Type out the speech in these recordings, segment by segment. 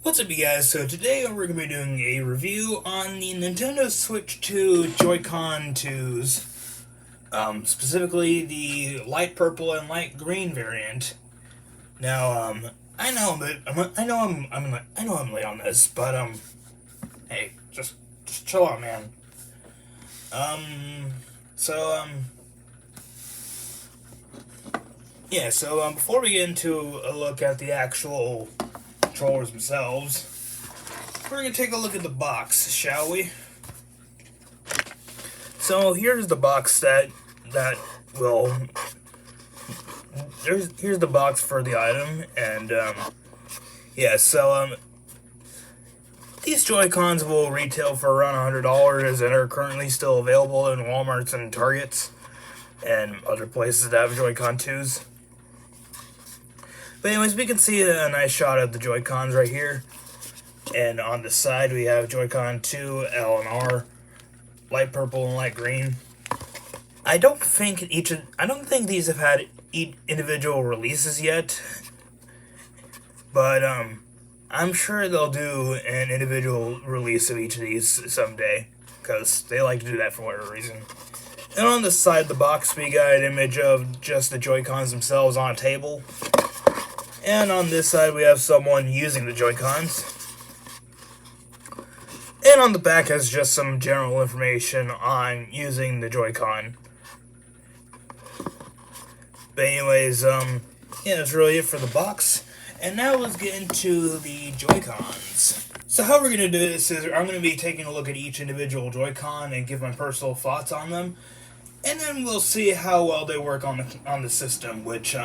What's up, you guys? So today we're going to be doing a review on the Nintendo Switch 2 Joy-Con 2s, specifically the light purple and light green variant. Now, I know that I know I'm late on this, but hey, just chill out, man. Um, so yeah, so before we get into a look at the actual controllers themselves, we're going to take a look at the box, shall we? So here's the box that will here's the box for the item, and yeah, so these Joy-Cons will retail for around $100 and are currently still available in Walmarts and Targets and other places that have Joy-Con 2s. But anyways, we can see a nice shot of the Joy-Cons right here. And on the side we have Joy-Con 2, L and R, light purple and light green. I don't think these have had individual releases yet. But I'm sure they'll do an individual release of each of these someday, because they like to do that for whatever reason. And on the side of the box we got an image of just the Joy-Cons themselves on a table. And on this side we have someone using the Joy-Cons. And on the back has just some general information on using the Joy-Con. But anyways, yeah, that's really it for the box. And now let's get into the Joy-Cons. So how we're going to do this is I'm going to be taking a look at each individual Joy-Con and give my personal thoughts on them. And then we'll see how well they work on the system, which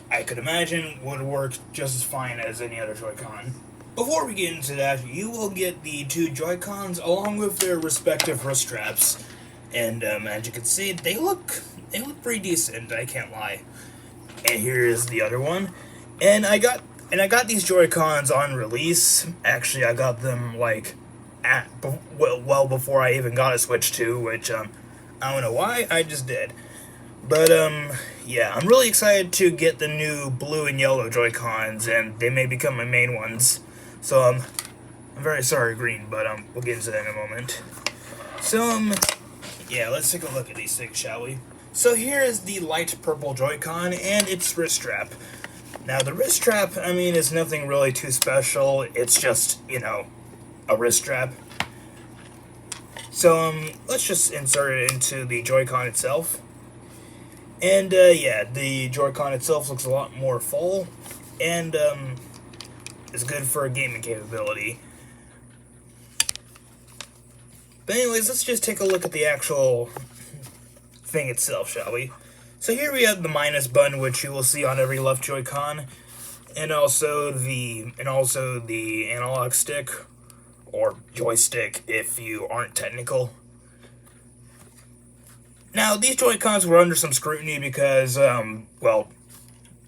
I could imagine would work just as fine as any other Joy-Con. Before we get into that, you will get the two Joy-Cons along with their respective wrist straps. And as you can see, they look pretty decent, I can't lie. And here is the other one. And I got these Joy-Cons on release. Actually, I got them well before I even got a Switch 2, which I don't know why, I just did. But yeah, I'm really excited to get the new blue and yellow Joy-Cons, and they may become my main ones. So I'm very sorry, green, but we'll get into that in a moment. So yeah, let's take a look at these things, shall we? So here is the light purple Joy-Con and its wrist strap. Now the wrist strap, I mean, is nothing really too special. It's just, a wrist strap. So let's just insert it into the Joy-Con itself. And yeah, the Joy-Con itself looks a lot more full, and is good for gaming capability. But anyways, let's just take a look at the actual thing itself, shall we? So here we have the minus button, which you will see on every left Joy-Con, and also the analog stick, or joystick if you aren't technical. Now, these Joy-Cons were under some scrutiny because, well,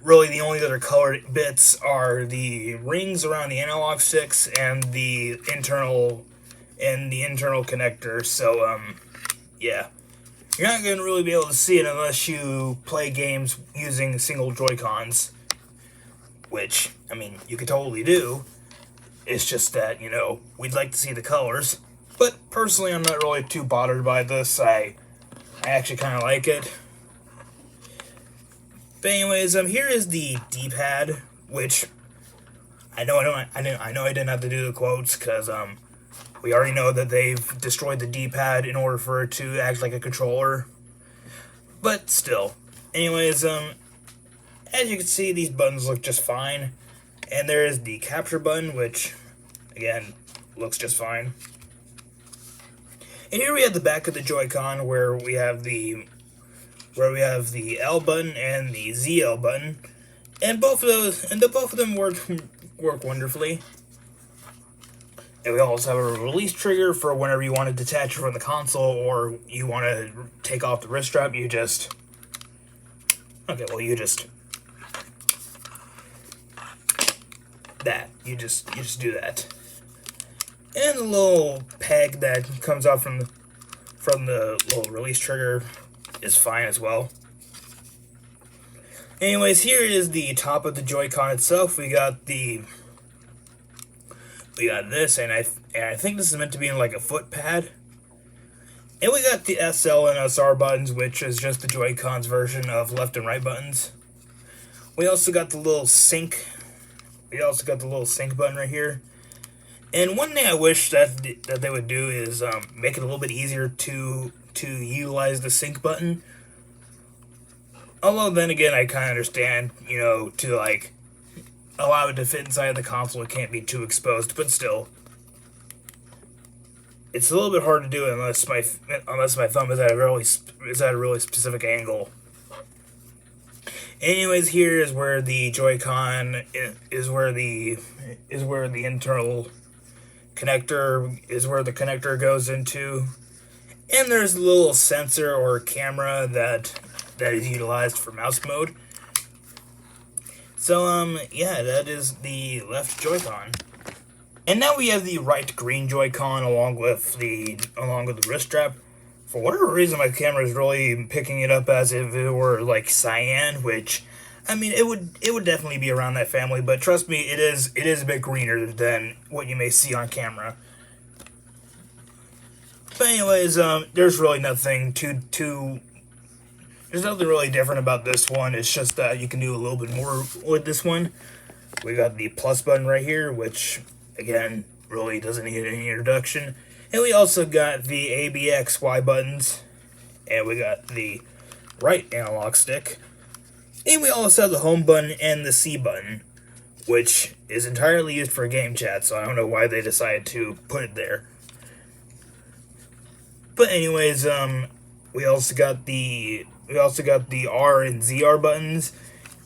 really the only other colored bits are the rings around the analog sticks and the internal connector. So, yeah, you're not going to really be able to see it unless you play games using single Joy-Cons, which, I mean, you could totally do. It's just that, we'd like to see the colors. But personally, I'm not really too bothered by this. I actually kind of like it. But anyways, here is the D-pad, which I know I didn't have to do the quotes because we already know that they've destroyed the D-pad in order for it to act like a controller. But still, anyways, as you can see, these buttons look just fine, and there is the capture button, which again looks just fine. And here we have the back of the Joy-Con where we have the L button and the ZL button, and both of them work wonderfully. And we also have a release trigger for whenever you want to detach it from the console or you want to take off the wrist strap. You just do that. And the little peg that comes off from the little release trigger is fine as well. Anyways, here is the top of the Joy-Con itself. We got the We got this, and I think this is meant to be in like a foot pad. And we got the SL and SR buttons, which is just the Joy-Con's version of left and right buttons. We also got the little sync. We also got the little sync button right here. And one thing I wish that they would do is make it a little bit easier to utilize the sync button. Although then again, I kind of understand, you know, to like allow it to fit inside the console, it can't be too exposed. But still, it's a little bit hard to do unless my thumb is at a really specific angle. Anyways, here is where the Joy-Con is where the internal connector is where the connector goes into, and there's a little sensor or camera that is utilized for mouse mode. So yeah, that is the left Joy-Con. And now we have the right green Joy-Con along with the wrist strap. For whatever reason, my camera is really picking it up as if it were like cyan, which, I mean, it would definitely be around that family. But trust me, it is a bit greener than what you may see on camera. But anyways, there's really nothing there's nothing really different about this one. It's just that you can do a little bit more with this one. We got the plus button right here, which again really doesn't need any introduction. And we also got the A, B, X, Y buttons. And we got the right analog stick. And we also have the home button and the C button, which is entirely used for game chat, so I don't know why they decided to put it there. But anyways, we also got the R and ZR buttons.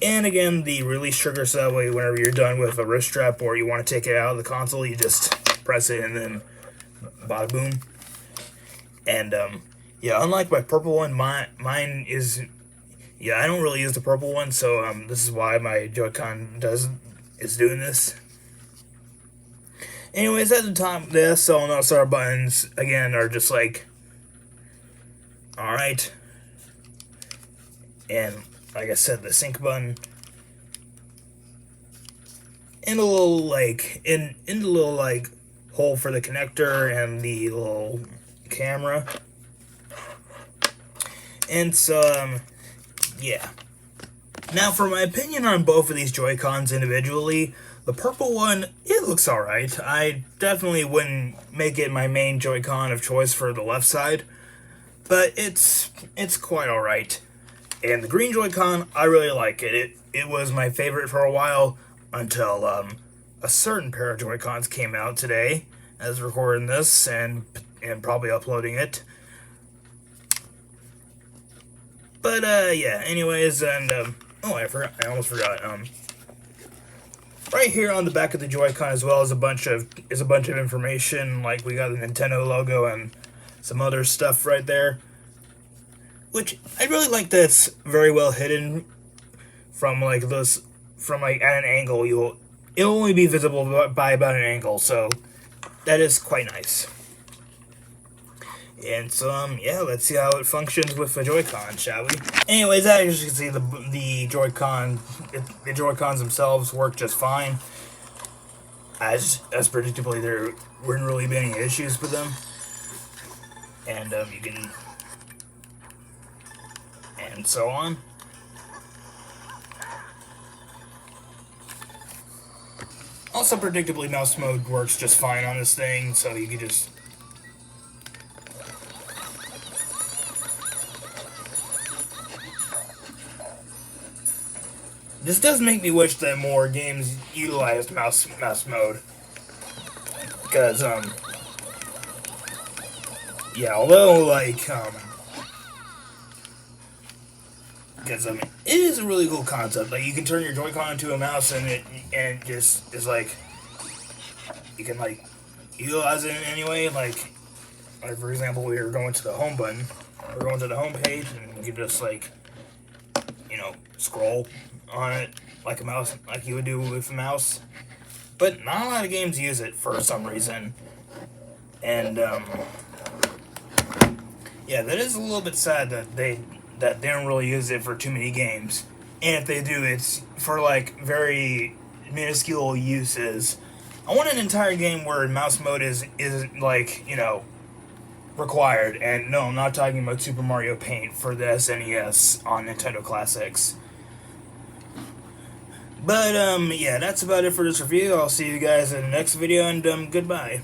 And again, the release trigger, so that way whenever you're done with a wrist strap or you want to take it out of the console, you just press it and then bada boom. And yeah, unlike my purple one, mine is, yeah, I don't really use the purple one, so this is why my Joy-Con is doing this. Anyways, at the top, the SL and SR buttons again are just like, all right. And like I said, the sync button, and a little like in the little like hole for the connector and the little camera. And so yeah. Now for my opinion on both of these Joy-Cons individually, the purple one, it looks alright. I definitely wouldn't make it my main Joy-Con of choice for the left side, but it's quite alright. And the green Joy-Con, I really like it. It was my favorite for a while until a certain pair of Joy-Cons came out today, as recording this and probably uploading it. But yeah. Anyways, and oh, I almost forgot. Right here on the back of the Joy-Con as well is a bunch of information. Like we got the Nintendo logo and some other stuff right there. Which I really like that's very well hidden from like this, from like at an angle. It'll only be visible by about an angle, so that is quite nice. And so yeah, let's see how it functions with the Joy-Con, shall we? Anyways, as you can see, the Joy-Cons themselves work just fine. As predictably, there weren't really any issues with them, and you can. And so on. Also, predictably, mouse mode works just fine on this thing, so you can just. This does make me wish that more games utilized mouse mode, because yeah, although like because I mean, it is a really cool concept. Like you can turn your Joy-Con into a mouse, and it just is like you can like utilize it in any way. Like for example, we were going to the home button, we're going to the home page, and you can just like scroll on it like a mouse, like you would do with a mouse. But not a lot of games use it for some reason, and yeah, that is a little bit sad that they don't really use it for too many games. And if they do, it's for like very minuscule uses I want an entire game where mouse mode is like, you know, required. And no, I'm not talking about Super Mario Paint for the SNES on Nintendo Classics. But, yeah, that's about it for this review. I'll see you guys in the next video, and, goodbye.